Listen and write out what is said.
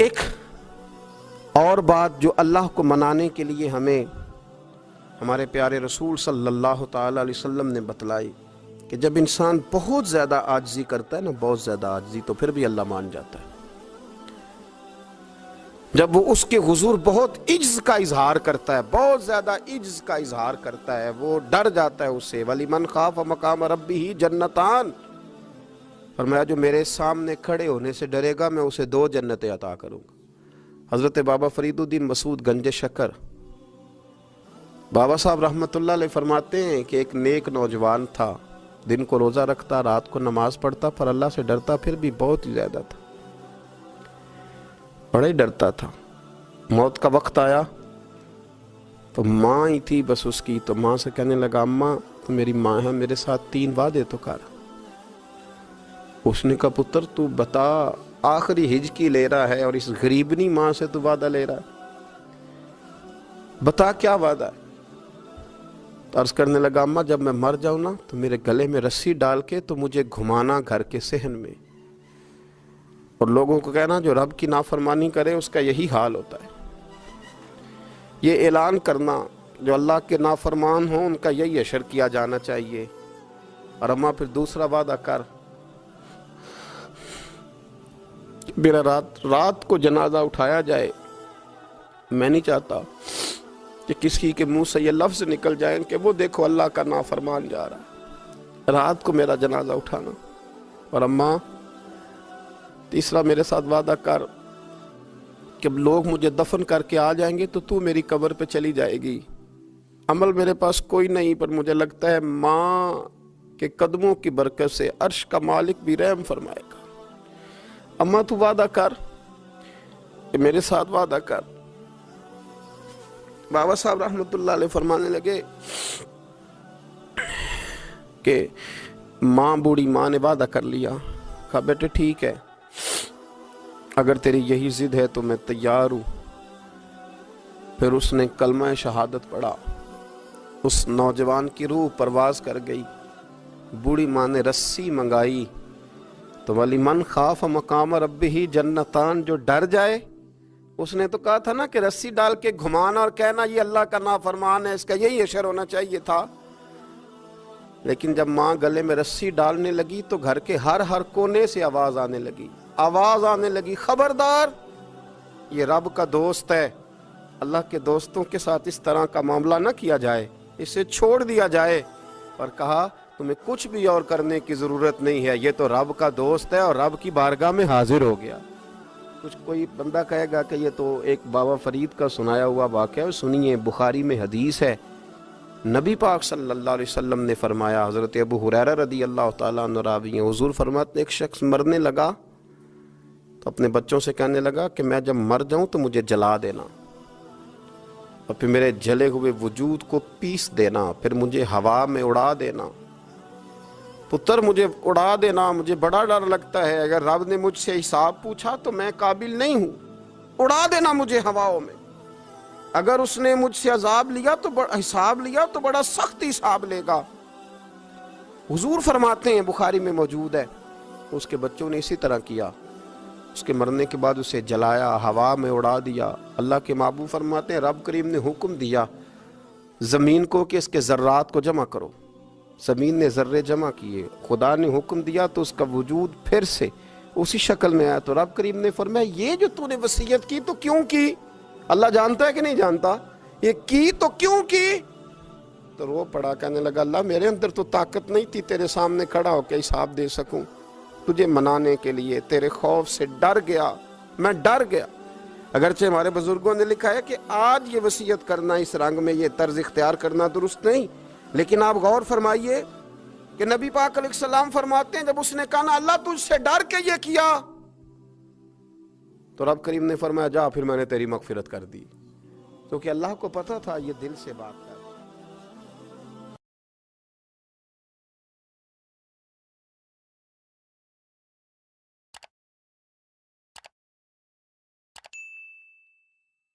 ایک اور بات جو اللہ کو منانے کے لیے ہمیں ہمارے پیارے رسول صلی اللہ تعالیٰ علیہ وسلم نے بتلائی کہ جب انسان بہت زیادہ عاجزی کرتا ہے نا، بہت زیادہ عاجزی، تو پھر بھی اللہ مان جاتا ہے۔ جب وہ اس کے حضور بہت عجز کا اظہار کرتا ہے، بہت زیادہ عجز کا اظہار کرتا ہے، وہ ڈر جاتا ہے اس سے۔ وَلِمَنْ خَافَ مَقَامَ رَبِّهِ جَنَّتَانِ، فرمایا جو میرے سامنے کھڑے ہونے سے ڈرے گا میں اسے 2 جنتیں عطا کروں گا۔ حضرت بابا فرید الدین مسعود گنج شکر بابا صاحب رحمۃ اللہ علیہ فرماتے ہیں کہ ایک نیک نوجوان تھا، دن کو روزہ رکھتا، رات کو نماز پڑھتا، پر اللہ سے ڈرتا پھر بھی بہت ہی زیادہ تھا، بڑا ہی ڈرتا تھا۔ موت کا وقت آیا تو ماں ہی تھی بس اس کی، تو ماں سے کہنے لگا اماں تو میری ماں ہے، میرے ساتھ 3 وعدے تو کر۔ اس نے کہا پتر تو بتا، آخری ہجکی لے رہا ہے اور اس غریبنی ماں سے تو وعدہ لے رہا ہے، بتا کیا وعدہ ہے؟ تو عرض کرنے لگا اماں جب میں مر جاؤں نا تو میرے گلے میں رسی ڈال کے تو مجھے گھمانا گھر کے صحن میں، اور لوگوں کو کہنا جو رب کی نافرمانی کرے اس کا یہی حال ہوتا ہے۔ یہ اعلان کرنا جو اللہ کے نافرمان ہوں ان کا یہی اشر کیا جانا چاہیے۔ اور اماں پھر دوسرا وعدہ کر، میرا رات کو جنازہ اٹھایا جائے، میں نہیں چاہتا کہ کسی کے منہ سے یہ لفظ نکل جائیں کہ وہ دیکھو اللہ کا نافرمان جا رہا ہے، رات کو میرا جنازہ اٹھانا۔ اور اماں تیسرا میرے ساتھ وعدہ کر کہ لوگ مجھے دفن کر کے آ جائیں گے تو میری قبر پہ چلی جائے گی، عمل میرے پاس کوئی نہیں، پر مجھے لگتا ہے ماں کے قدموں کی برکت سے عرش کا مالک بھی رحم فرمائے گا۔ اماں تو وعدہ کر کہ میرے ساتھ وعدہ کر۔ بابا صاحب رحمۃ اللہ علیہ فرمانے لگے کہ ماں، بوڑھی ماں نے وعدہ کر لیا، کہا بیٹے ٹھیک ہے، اگر تیری یہی ضد ہے تو میں تیار ہوں۔ پھر اس نے کلمہ شہادت پڑھا، اس نوجوان کی روح پرواز کر گئی، بوڑھی ماں نے رسی منگائی تو وَلِمَنْ خَافَ مَقَامَ رَبِّهِ جَنَّتَانِ، جو ڈر جائے، اس نے تو کہا تھا نا کہ رسی ڈال کے گھمانا اور کہنا یہ اللہ کا نافرمان ہے، اس کا یہی اشر ہونا چاہیے تھا۔ لیکن جب ماں گلے میں رسی ڈالنے لگی تو گھر کے ہر کونے سے آواز آنے لگی، خبردار یہ رب کا دوست ہے، اللہ کے دوستوں کے ساتھ اس طرح کا معاملہ نہ کیا جائے، اسے چھوڑ دیا جائے۔ اور کہا تمہیں کچھ بھی اور کرنے کی ضرورت نہیں ہے، یہ تو رب کا دوست ہے اور رب کی بارگاہ میں حاضر ہو گیا۔ کچھ کوئی بندہ کہے گا کہ یہ تو ایک بابا فرید کا سنایا ہوا واقعہ ہے، سنیے، بخاری میں حدیث ہے، نبی پاک صلی اللہ علیہ وسلم نے فرمایا، حضرت ابو ہریرہ رضی اللہ تعالیٰ عنہ راوی ہیں، حضور فرماتے ایک شخص مرنے لگا تو اپنے بچوں سے کہنے لگا کہ میں جب مر جاؤں تو مجھے جلا دینا، اور پھر میرے جلے ہوئے وجود کو پیس دینا، پھر مجھے ہوا میں اڑا دینا۔ پتر مجھے اڑا دینا، مجھے بڑا ڈر لگتا ہے، اگر رب نے مجھ سے حساب پوچھا تو میں قابل نہیں ہوں، اڑا دینا مجھے ہواؤں میں۔ اگر اس نے مجھ سے عذاب لیا تو حساب لیا تو بڑا سخت حساب لے گا۔ حضور فرماتے ہیں، بخاری میں موجود ہے، اس کے بچوں نے اسی طرح کیا، اس کے مرنے کے بعد اسے جلایا، ہوا میں اڑا دیا۔ اللہ کے محبوب فرماتے ہیں رب کریم نے حکم دیا زمین کو کہ اس کے ذرات کو جمع کرو، زمین نے ذرے جمع کیے، خدا نے حکم دیا تو اس کا وجود پھر سے اسی شکل میں آیا۔ تو رب کریم نے فرمایا یہ جو تو نے وصیت کی تو کیوں کی؟ اللہ جانتا ہے کہ نہیں جانتا؟ یہ کی تو کیوں کی؟ تو رو پڑا، کہنے لگا اللہ میرے اندر تو طاقت نہیں تھی تیرے سامنے کھڑا ہو کے حساب دے سکوں، تجھے منانے کے لیے تیرے خوف سے ڈر گیا، میں ڈر گیا۔ اگرچہ ہمارے بزرگوں نے لکھا ہے کہ آج یہ وصیت کرنا، اس رنگ میں یہ طرز اختیار کرنا درست نہیں، لیکن آپ غور فرمائیے کہ نبی پاک علیہ السلام فرماتے ہیں جب اس نے کہا نا اللہ تجھ سے ڈر کے یہ کیا، تو رب کریم نے فرمایا جا پھر میں نے تیری مغفرت کر دی، کیونکہ اللہ کو پتہ تھا یہ دل سے بات